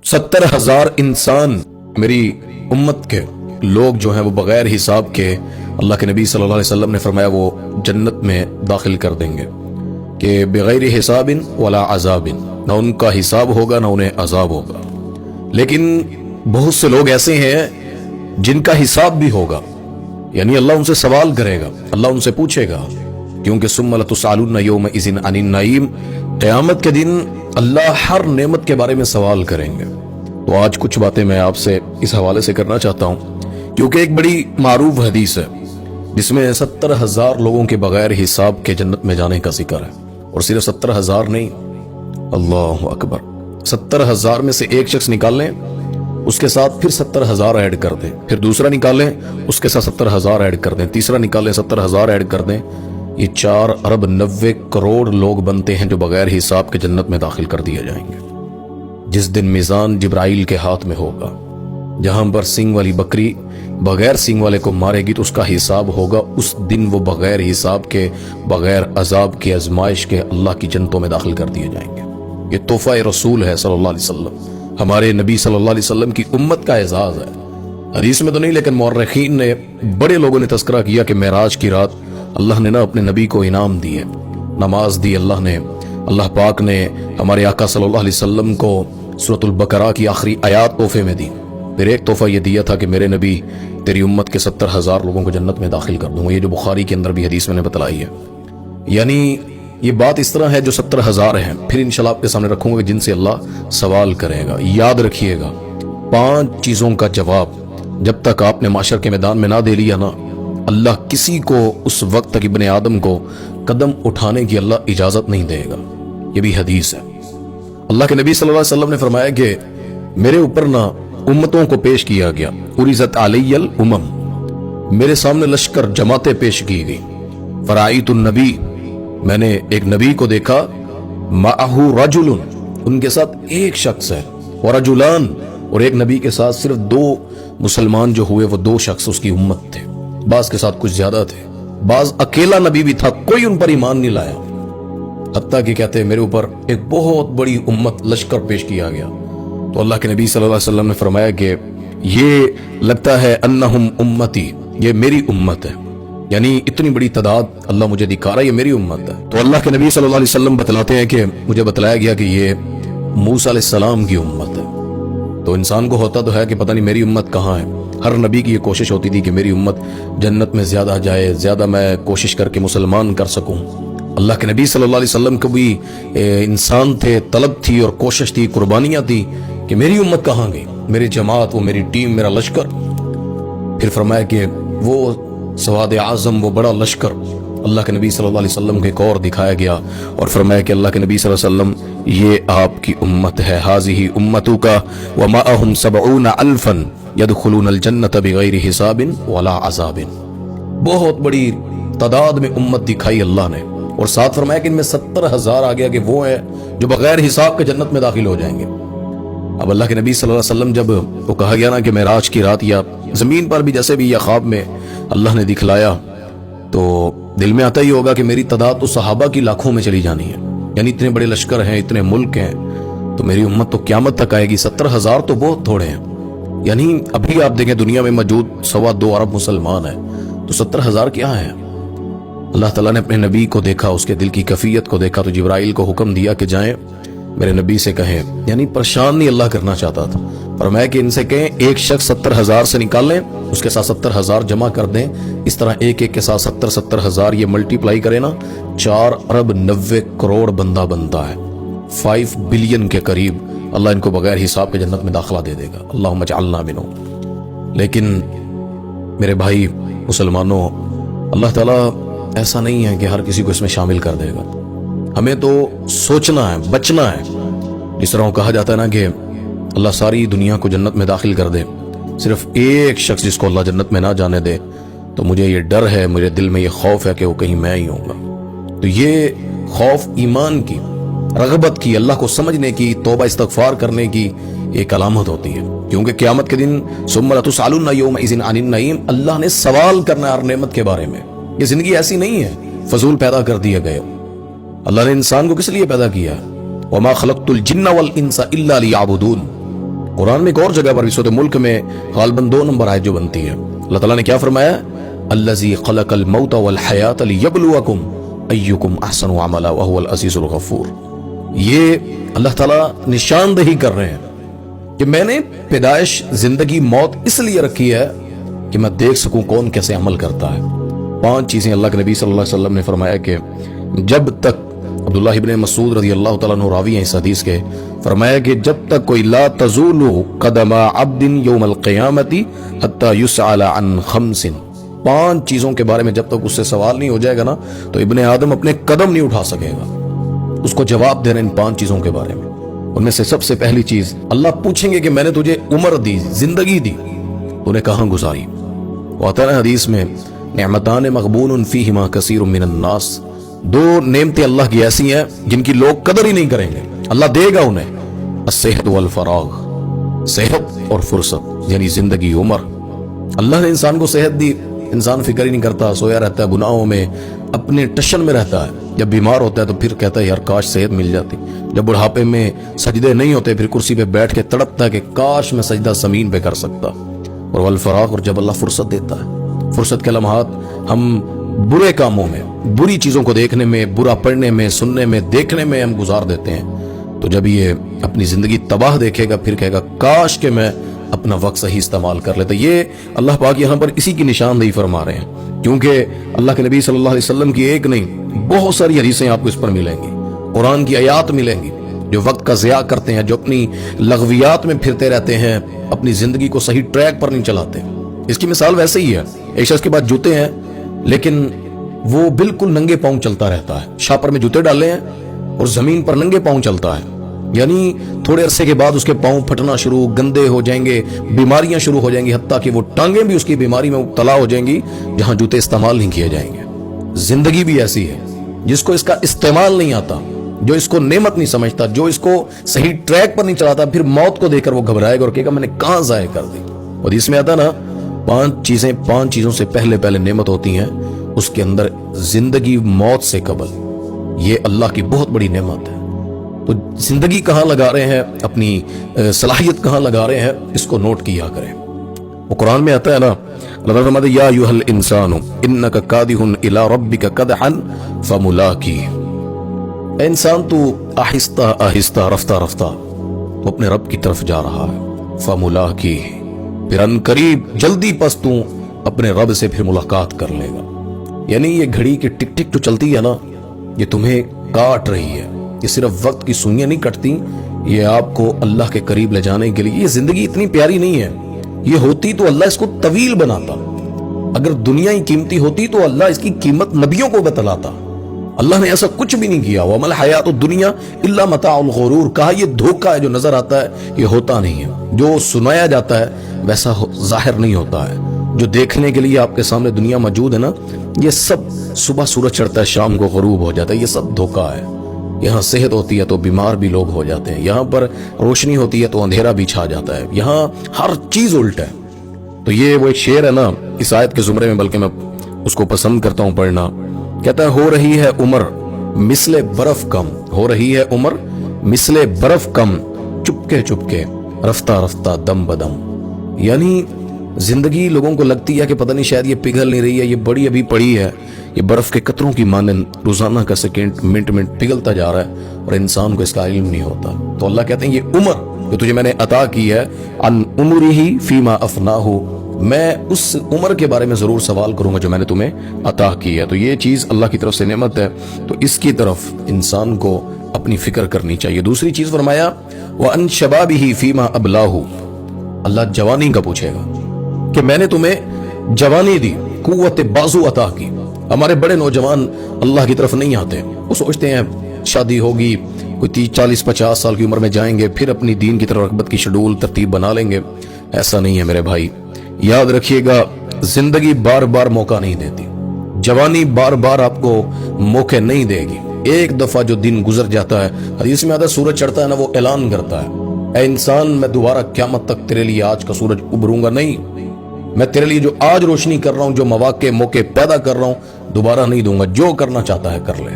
70,000 انسان میری امت کے لوگ جو ہیں وہ بغیر حساب کے اللہ کے نبی صلی اللہ علیہ وسلم نے فرمایا وہ جنت میں داخل کر دیں گے کہ بغیر حساب ولا عذاب، نہ ان کا حساب ہوگا نہ انہیں عذاب ہوگا۔ لیکن بہت سے لوگ ایسے ہیں جن کا حساب بھی ہوگا، یعنی اللہ ان سے سوال کرے گا، اللہ ان سے پوچھے گا، کیونکہ ثم لتسألن یومئذ عن النعیم، قیامت کے دن اللہ ہر نعمت کے بارے میں سوال کریں گے۔ تو آج کچھ باتیں میں آپ سے اس حوالے سے کرنا چاہتا ہوں، کیونکہ ایک بڑی معروف حدیث ہے جس میں 70,000 لوگوں کے بغیر حساب کے جنت میں جانے کا ذکر ہے، اور صرف 70,000 نہیں، اللہ اکبر، 70,000 میں سے ایک شخص نکال لیں، اس کے ساتھ پھر 70,000 ایڈ کر دیں، پھر دوسرا نکالیں اس کے ساتھ 70,000 ایڈ کر دیں، تیسرا نکالیں 70,000 ایڈ کر دیں، یہ 4 ارب 90 کروڑ لوگ بنتے ہیں جو بغیر حساب کے جنت میں داخل کر دیے جائیں گے۔ جس دن میزان جبرائیل کے ہاتھ میں ہوگا، جہاں پر سینگ والی بکری بغیر سینگ والے کو مارے گی تو اس کا حساب ہوگا، اس دن وہ بغیر حساب کے، بغیر عذاب کے، آزمائش کے اللہ کی جنتوں میں داخل کر دیے جائیں گے۔ یہ تحفہ رسول ہے صلی اللہ علیہ وسلم، ہمارے نبی صلی اللہ علیہ وسلم کی امت کا اعزاز ہے۔ حدیث میں تو نہیں، لیکن مورخین نے، بڑے لوگوں نے تذکرہ کیا کہ معراج کی رات اللہ نے اپنے نبی کو انعام دیے، نماز دی اللہ پاک نے ہمارے آقا صلی اللہ علیہ وسلم کو سورۃ البقرہ کی آخری آیات تحفے میں دی۔ پھر ایک تحفہ یہ دیا تھا کہ میرے نبی تیری امت کے 70,000 لوگوں کو جنت میں داخل کر دوں گا، یہ جو بخاری کے اندر بھی حدیث میں نے بتلائی ہے۔ یعنی یہ بات اس طرح ہے جو 70,000 ہیں، پھر انشاءاللہ آپ کے سامنے رکھوں گا جن سے اللہ سوال کرے گا۔ یاد رکھیے گا 5 چیزوں کا جواب جب تک آپ نے معاشر کے میدان میں نہ دے لیا نا، اللہ کسی کو اس وقت تک ابن آدم کو قدم اٹھانے کی اللہ اجازت نہیں دے گا۔ یہ بھی حدیث ہے۔ اللہ کے نبی صلی اللہ علیہ وسلم نے فرمایا کہ میرے اوپر نہ امتوں کو پیش کیا گیا، عرضت علی الامم، میرے سامنے لشکر جماعتیں پیش کی گئی۔ فرائیت النبی، میں نے ایک نبی کو دیکھا، معہ رجل، ان کے ساتھ ایک شخص ہے، ورجلان، اور ایک نبی کے ساتھ صرف 2 مسلمان جو ہوئے وہ 2 شخص اس کی امت تھے، بعض کے ساتھ کچھ زیادہ تھے، بعض اکیلا نبی بھی تھا، کوئی ان پر ایمان نہیں لایا، حتیٰ کہ کہتے ہیں میرے اوپر ایک بہت بڑی امت لشکر پیش کیا گیا۔ تو اللہ کے نبی صلی اللہ علیہ وسلم نے فرمایا کہ یہ لگتا ہے انہم امتی، یہ میری امت ہے، یعنی اتنی بڑی تعداد اللہ مجھے دکھا رہا ہے، یہ میری امت ہے۔ تو اللہ کے نبی صلی اللہ علیہ وسلم بتلاتے ہیں کہ مجھے بتلایا گیا کہ یہ موسیٰ علیہ السلام کی امت ہے۔ تو انسان کو ہوتا تو ہے کہ پتہ نہیں میری امت کہاں ہے، ہر نبی کی یہ کوشش ہوتی تھی کہ میری امت جنت میں زیادہ جائے، زیادہ میں کوشش کر کے مسلمان کر سکوں۔ اللہ کے نبی صلی اللہ علیہ وسلم کو بھی انسان تھے، طلب تھی اور کوشش تھی، قربانیاں تھی کہ میری امت کہاں گئی، میری جماعت، وہ میری ٹیم، میرا لشکر۔ پھر فرمایا کہ وہ سواد اعظم، وہ بڑا لشکر اللہ کے نبی صلی اللہ علیہ وسلم کو ایک اور دکھایا گیا، اور فرمایا کہ اللہ کے نبی صلی اللہ علیہ وسلم یہ آپ کی امت ہے، ھذہ امتک ومعہم 70,000 یدخلون الجنۃ بغیر حساب ولا عذاب۔ بہت بڑی تعداد میں امت دکھائی اللہ نے، اور ساتھ فرمایا کہ ان میں 70,000 آ گیا کہ وہ ہیں جو بغیر حساب کے جنت میں داخل ہو جائیں گے۔ اب اللہ کے نبی صلی اللہ علیہ وسلم جب وہ کہا گیا نا کہ معراج کی رات یا زمین پر بھی جیسے بھی یا خواب میں اللہ نے دکھلایا، تو دل میں آتا ہی ہوگا کہ میری تعداد تو صحابہ کی لاکھوں میں چلی جانی ہے، یعنی اتنے بڑے لشکر ہیں، اتنے ملک ہیں، تو میری امت تو قیامت تک آئے گی، 70,000 تو بہت تھوڑے ہیں۔ یعنی ابھی آپ دیکھیں دنیا میں موجود 2.25 ارب مسلمان ہیں، تو 70,000 کیا ہے؟ اللہ تعالیٰ نے اپنے نبی کو دیکھا، اس کے دل کی کیفیت کو دیکھا، تو جبرائیل کو حکم دیا کہ جائیں میرے نبی سے کہیں، یعنی پریشان نہیں اللہ کرنا چاہتا تھا، فرمایا کہ ان سے کہیں ایک شخص 70,000 سے نکال لیں، اس کے ساتھ 70,000 جمع کر دیں، اس طرح ایک کے ساتھ 70,000 یہ ملٹیپلائی کرے نا، 4 ارب 90 کروڑ بندہ بنتا ہے، 5 بلین کے قریب اللہ ان کو بغیر حساب کے جنت میں داخلہ دے دے گا، اللہم اجعلنا منہم۔ لیکن میرے بھائی مسلمانوں، اللہ تعالیٰ ایسا نہیں ہے کہ ہر کسی کو اس میں شامل کر دے گا، ہمیں تو سوچنا ہے، بچنا ہے۔ جس طرح کہا جاتا ہے نا کہ اللہ ساری دنیا کو جنت میں داخل کر دے، صرف ایک شخص جس کو اللہ جنت میں نہ جانے دے، تو مجھے یہ ڈر ہے، میرے دل میں یہ خوف ہے کہ وہ کہیں میں ہی ہوں گا۔ تو یہ خوف ایمان کی، رغبت کی، اللہ کو سمجھنے کی، توبہ استغفار کرنے کی ایک علامت ہوتی ہے، کیونکہ قیامت کے دن ثم لتسألن یومئذ عن النعیم، اللہ نے سوال کرنا ہے ہر نعمت کے بارے میں۔ یہ زندگی ایسی نہیں ہے فضول پیدا کر دیے گئے، اللہ نے انسان کو کس لیے پیدا کیا؟ وما خلقت الجن والانس الا لیعبدون، قرآن میں ایک اور جگہ پر بھی سورۃ ملک میں غالباً 2 نمبر آیت جو بنتی ہے، اللہ تعالیٰ نے کیا فرمایا؟ الذی خلق الموت والحیات لیبلوکم ایکم احسن عملا وہو العزیز الغفور۔ یہ اللہ تعالیٰ نشاندہی کر رہے ہیں کہ میں نے پیدائش، زندگی، موت اس لیے رکھی ہے کہ میں دیکھ سکوں کون کیسے عمل کرتا ہے۔ 5 چیزیں اللہ کے نبی صلی اللہ علیہ وسلم نے فرمایا کہ جب تک، عبداللہ ابن مسعود رضی اللہ تعالیٰ عنہ راوی ہیں اس حدیث کے، فرمایا کہ جب تک کوئی لا تزول قدم عبد یوم القیامت حتی یسأل عن 5، 5 چیزوں کے بارے میں جب تک اس سے سوال نہیں ہو جائے گا نا تو ابن آدم اپنے قدم نہیں اٹھا سکے گا۔ اس کو جواب دینا ان 5 چیزوں کے بارے میں۔ ان میں سے سب سے پہلی چیز، اللہ پوچھیں گے کہ میں نے تجھے عمر دی، زندگی دی، تو نے کہاں گزاری؟ آتا ہے حدیث میں نعمتان مغبون فیہما کثیر من الناس، 2 نعمتیں اللہ کی ایسی ہیں جن کی لوگ قدر ہی نہیں کریں گے، اللہ دے گا انہیں، الصحت والفراغ، صحت اور فرصت، یعنی زندگی، عمر۔ اللہ نے انسان کو صحت دی، انسان فکر ہی نہیں کرتا، سویا رہتا ہے، گناہوں میں اپنے ٹشن میں رہتا ہے۔ جب بیمار ہوتا ہے تو پھر کہتا ہے یار کاش صحت مل جاتی۔ جب بڑھاپے میں سجدے نہیں ہوتے پھر کرسی پہ بیٹھ کے تڑپتا ہے کہ کاش میں سجدہ زمین پہ کر سکتا۔ اور والفراغ، اور جب اللہ فرصت دیتا ہے، فرصت کے لمحات ہم برے کاموں میں، بری چیزوں کو دیکھنے میں، برا پڑھنے میں، سننے میں، دیکھنے میں ہم گزار دیتے ہیں۔ تو جب یہ اپنی زندگی تباہ دیکھے گا پھر کہے گا کاش کہ میں اپنا وقت صحیح استعمال کر لیتا۔ یہ اللہ پاک یہاں پر اسی کی نشاندہی فرما رہے ہیں، کیونکہ اللہ کے نبی صلی اللہ علیہ وسلم کی ایک نہیں بہت ساری حدیثیں آپ کو اس پر ملیں گی، قرآن کی آیات ملیں گی۔ جو وقت کا ضیاع کرتے ہیں، جو اپنی لغویات میں پھرتے رہتے ہیں، اپنی زندگی کو صحیح ٹریک پر نہیں چلاتے۔ اس کی مثال ویسے ہی ہے، ایک شخص کے پاس جوتے ہیں لیکن وہ بالکل ننگے پاؤں چلتا رہتا ہے، شاپر میں جوتے ڈالے ہیں اور زمین پر ننگے پاؤں چلتا ہے، یعنی تھوڑے عرصے کے بعد اس کے پاؤں پھٹنا شروع، گندے ہو جائیں گے، بیماریاں شروع ہو جائیں گی، حتیٰ کہ وہ ٹانگیں بھی اس کی بیماری میں مبتلا ہو جائیں گی جہاں جوتے استعمال نہیں کیے جائیں گے۔ زندگی بھی ایسی ہے، جس کو اس کا استعمال نہیں آتا، جو اس کو نعمت نہیں سمجھتا، جو اس کو صحیح ٹریک پر نہیں چلاتا، پھر موت کو دیکھ کر وہ گھبرائے گا اور کہے گا میں نے کہاں ضائع کر دی۔ اور اس میں آتا نا 5 چیزوں سے پہلے نعمت ہوتی ہیں، اس کے اندر زندگی موت سے قبل، یہ اللہ کی بہت بڑی نعمت ہے۔ تو زندگی کہاں لگا رہے ہیں، اپنی صلاحیت کہاں لگا رہے ہیں، اس کو نوٹ کیا کریں۔ وہ قرآن میں آتا ہے نا، اللہ تعالیٰ فرماتا ہے یا ایھا الانسان انک کادح الی ربک کدحا فملاقیہ، اے انسان تو آہستہ آہستہ، رفتہ رفتہ تو اپنے رب کی طرف جا رہا ہے، فملاقیہ، پھر ان قریب جلدی پس تو اپنے رب سے پھر ملاقات کر لے گا۔ یعنی یہ گھڑی کی ٹک ٹک جو چلتی ہے نا، یہ تمہیں کاٹ رہی ہے، یہ صرف وقت کی سوئیاں نہیں کٹتی، یہ آپ کو اللہ کے قریب لے جانے کے لیے۔ یہ زندگی اتنی پیاری نہیں ہے، یہ ہوتی تو اللہ اس کو طویل بناتا۔ اگر دنیا ہی قیمتی ہوتی تو اللہ اس کی قیمت نبیوں کو بتلاتا۔ اللہ نے ایسا کچھ بھی نہیں کیا، وَمَا الْحَيَاةُ الدُّنْيَا إِلَّا مَتَاعُ الْغُرُورِ، کہا یہ دھوکہ ہے، جو نظر آتا ہے یہ ہوتا نہیں ہے، جو سنایا جاتا ہے ویسا ظاہر نہیں ہوتا ہے، جو دیکھنے کے لیے آپ کے سامنے دنیا موجود ہے نا، یہ سب صبح سورج چڑھتا ہے شام کو غروب ہو جاتا ہے، یہ سب دھوکہ ہے۔ یہاں صحت ہوتی ہے تو بیمار بھی لوگ ہو جاتے ہیں، یہاں پر روشنی ہوتی ہے تو اندھیرا بھی چھا جاتا ہے، یہاں ہر چیز الٹ ہے۔ تو یہ وہ ایک شعر ہے نا اس آیت کے زمرے میں، بلکہ میں اس کو پسند کرتا ہوں پڑھنا، کہتا ہے ہو رہی ہے عمر مثل برف کم، ہو رہی ہے عمر مثل برف کم، چپکے چپکے رفتہ رفتہ دم بدم۔ یعنی زندگی لوگوں کو لگتی ہے کہ پتہ نہیں شاید یہ پگھل نہیں رہی ہے، یہ بڑی ابھی پڑی ہے، یہ برف کے قطروں کی مانند روزانہ کا سیکنڈ منٹ پگھلتا جا رہا ہے اور انسان کو اس کا علم نہیں ہوتا۔ تو اللہ کہتے ہیں یہ عمر جو تجھے میں نے عطا کی ہے، ان عمرہ فیما افناہ، میں اس عمر کے بارے میں ضرور سوال کروں گا جو میں نے تمہیں عطا کی ہے۔ تو یہ چیز اللہ کی طرف سے نعمت ہے، تو اس کی طرف انسان کو اپنی فکر کرنی چاہیے۔ دوسری چیز فرمایا وَأَن شَبَابِهِ فِيمَا أَبْلَاهُ، اللہ جوانی کا پوچھے گا کہ میں نے تمہیں جوانی دی، قوت بازو عطا کی۔ ہمارے بڑے نوجوان اللہ کی طرف نہیں آتے، وہ سوچتے ہیں شادی ہوگی، کوئی 30 40 50 سال کی عمر میں جائیں گے، پھر اپنی دین کی طرف رغبت کی شیڈول ترتیب بنا لیں گے۔ ایسا نہیں ہے میرے بھائی، یاد رکھیے گا زندگی بار بار موقع نہیں دیتی، جوانی بار بار آپ کو موقع نہیں دے گی۔ ایک دفعہ جو دن گزر جاتا ہے، حدیث میں آتا ہے سورج چڑھتا ہے نا، وہ اعلان کرتا ہے اے انسان میں دوبارہ قیامت تک تیرے لیے آج کا سورج ابھروں گا نہیں، میں تیرے لیے جو آج روشنی کر رہا ہوں، جو موقع پیدا کر رہا ہوں، دوبارہ نہیں دوں گا، جو کرنا چاہتا ہے کر لے۔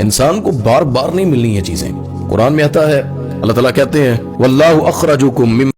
انسان کو بار بار نہیں ملنی یہ چیزیں۔ قرآن میں آتا ہے اللہ تعالیٰ کہتے ہیں واللہ اخرجکم من